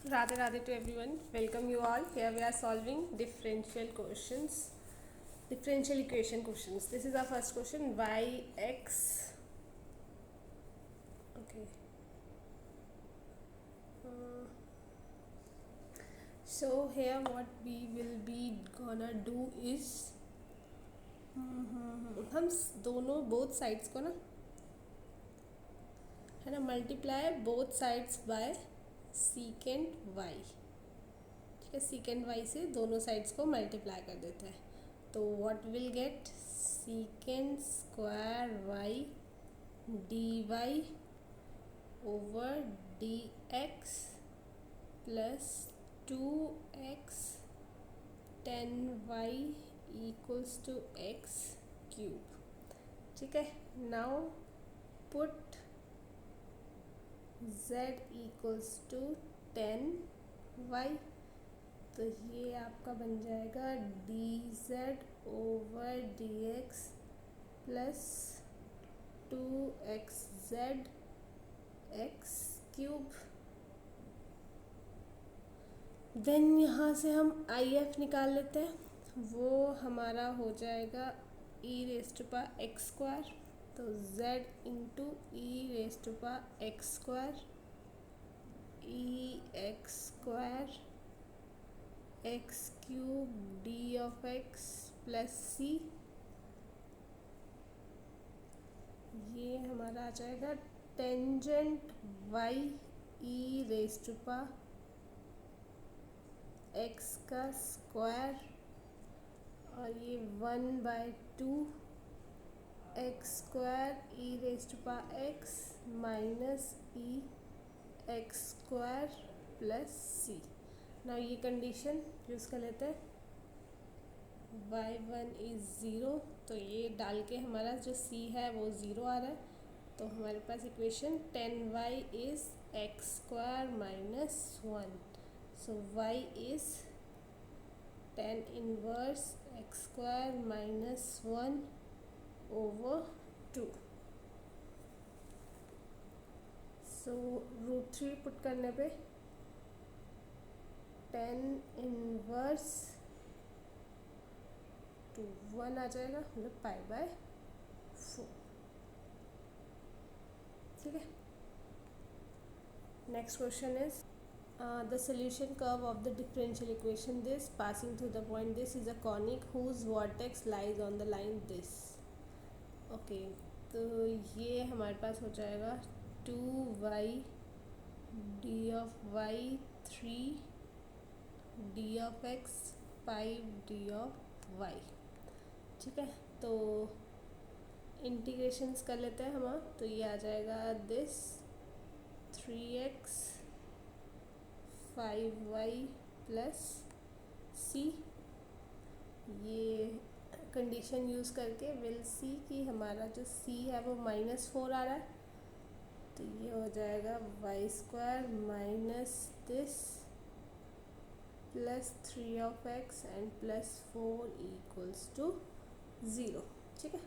Radhe Radhe to everyone. Welcome you all. Here we are solving differential equation questions. This is our first question. Yx. Okay. So here what we will be gonna do is हम दोनों both sides को ना है ना multiply both sides by secant y. ठीक है, secant y से दोनों साइड्स को मल्टीप्लाई कर देते हैं तो what will get secant square y dy over dx plus 2x tan y equals to x cube. ठीक है, now put z equals to tan y. तो ये आपका बन जाएगा dz over dx plus 2xz x cube. Then यहाँ से हम if निकाल लेते हैं, वो हमारा हो जाएगा e raise to power x square. तो z into e raise to power x square e x square x cube d of x plus c. ये हमारा आ जाएगा tangent y e raise to power x का square और ये 1/2 x square e raise to power x minus e x square plus c. ना ये condition use कर लेते हैं. y1 इज़ ज़ीरो, तो ये डाल के हमारा जो c है वो ज़ीरो आ रहा है. तो हमारे पास equation 10y is x square minus 1. So y is tan inverse x square minus 1 over 2. So √3 put करने पे tan inverse 1 आ जाएगा, मतलब π/4. ठीक है. Next question is the solution curve of the differential equation this passing through the point this is a conic whose vertex lies on the line this. Okay, तो ये हमारे पास हो जाएगा 2y D of Y 3 D of X 5 D of Y. ठीक है, तो integrations कर लेते हैं हम. तो ये आ जाएगा this 3x 5y plus c. ये कंडीशन यूज़ करके विल सी कि हमारा जो c है वो -4 आ रहा है. तो ये हो जाएगा Y square minus this plus 3 of X and plus 4 equals to 0. ठीक है.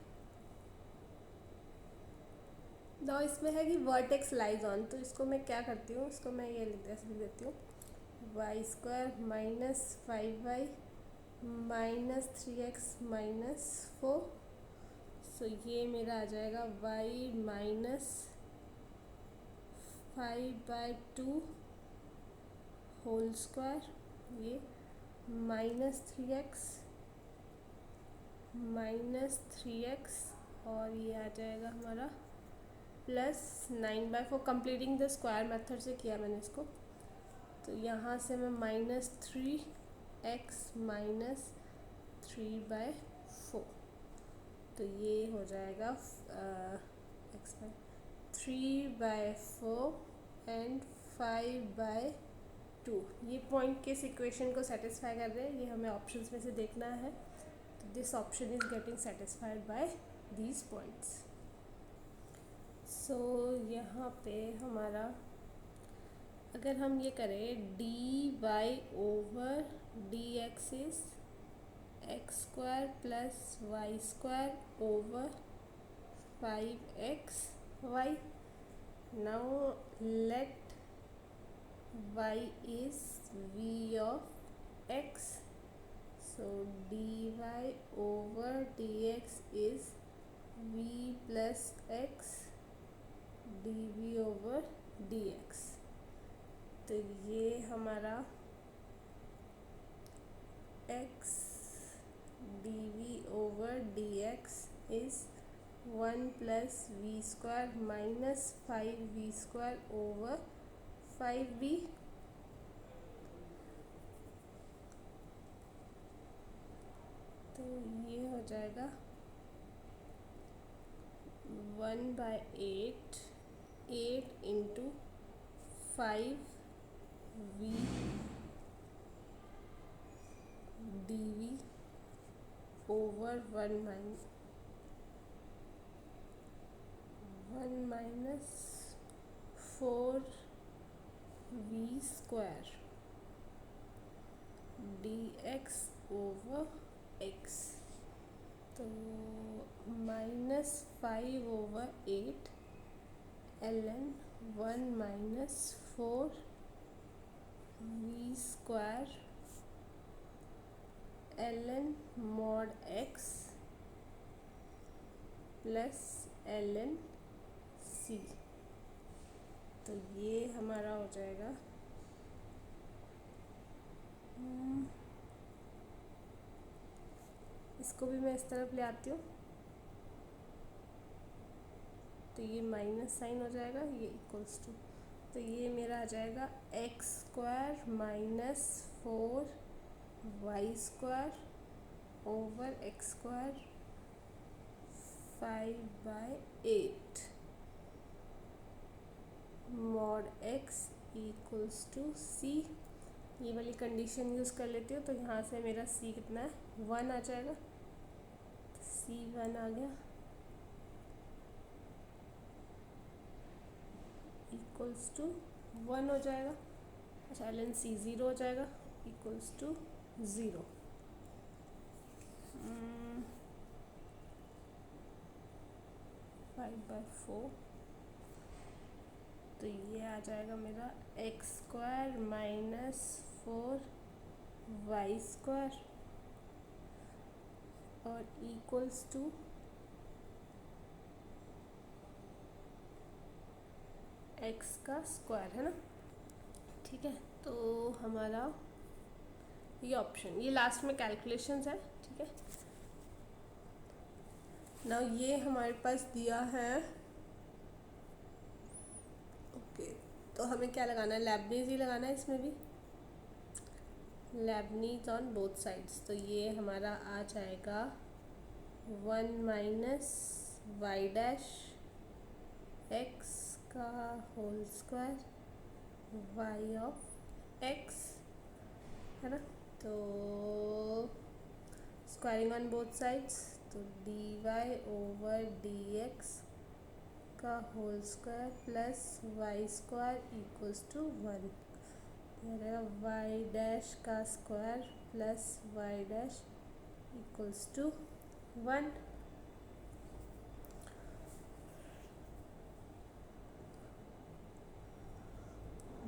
ना इसमें है कि वर्टेक्स लाइज ऑन, तो इसको मैं क्या करती हूँ, इसको मैं ये ऐसे लिख देती हूँ Y square minus 5y minus 3x minus 4. So ये मेरा आ जाएगा y माइनस 5/2 होल स्क्वायर, ये माइनस 3x और ये आ जाएगा हमारा plus 9/4. Completing the square method से किया मैंने इसको. तो यहाँ से मैं -3x माइनस 3/4. तो ये हो जाएगा x 3/4 एंड 5/2. ये पॉइंट किस इक्वेशन को सेटिस्फाई कर रहे हैं ये हमें ऑप्शंस में से देखना है. तो this option is getting satisfied by these points. So यहाँ पे हमारा अगर हम ये करें dy over dx is x square plus y square over 5xy. Now let y is v of x, so dy over dx is v plus x dv over dx। तो ये हमारा x dv over dx is 1 plus v square minus 5v square over 5v। तो ये हो जाएगा 1/8 8 into 5v dv over 1 minus 4v square dx over x। तो -5 over 8 ln 1 minus 4v square ln mod x plus ln c। तो ये हमारा हो जाएगा इसको भी मैं इस तरफ ले आती हूँ, तो ये माइनस साइन हो जाएगा, ये इक्वल्स टू, तो ये मेरा आ जाएगा X square minus 4y square over X square 5/8 mod x equals to c। ये वाली कंडीशन यूज़ कर लेती हूँ, तो यहाँ से मेरा c कितना है 1 आ जाएगा, तो c 1 आ गया इक्वल्स टू 1 हो जाएगा। अच्छा ln c 0 हो जाएगा इक्वल्स टू 0। 5/4, तो ये आ जाएगा मेरा x square minus 4y square और इक्वल्स टू एक्स का स्क्वायर, है ना। ठीक है, तो हमारा ये ऑप्शन, ये लास्ट में कैलकुलेशंस है। ठीक है, ना ये हमारे पास दिया है। ओके, तो हमें क्या लगाना है, लेबनीज ही लगाना है इसमें भी, लेबनीज ऑन बोथ साइड्स। तो ये हमारा आ जाएगा 1 माइनस वाई डैश एक्स का whole square y of x, है ना। तो स्क्वायरिंग ऑन बोथ साइड्स, तो d y over d x का whole square plus y square equals to 1। Y dash का square plus y dash equals to 1।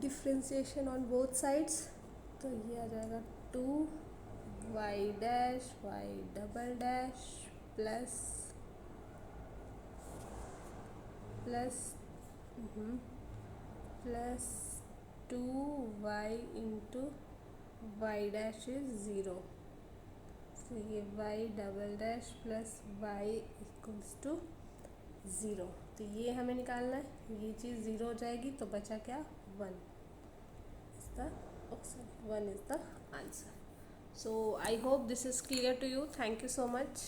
Differentiation on both sides, तो ये आ जाएगा 2 y dash y double dash plus plus 2y into y dash is 0, तो ये y double dash plus y equals to 0। तो ये हमें निकालना है, ये चीज़ 0 हो जाएगी, तो बचा क्या 1 is the option, 1 is the answer. So I hope this is clear to you. Thank you so much.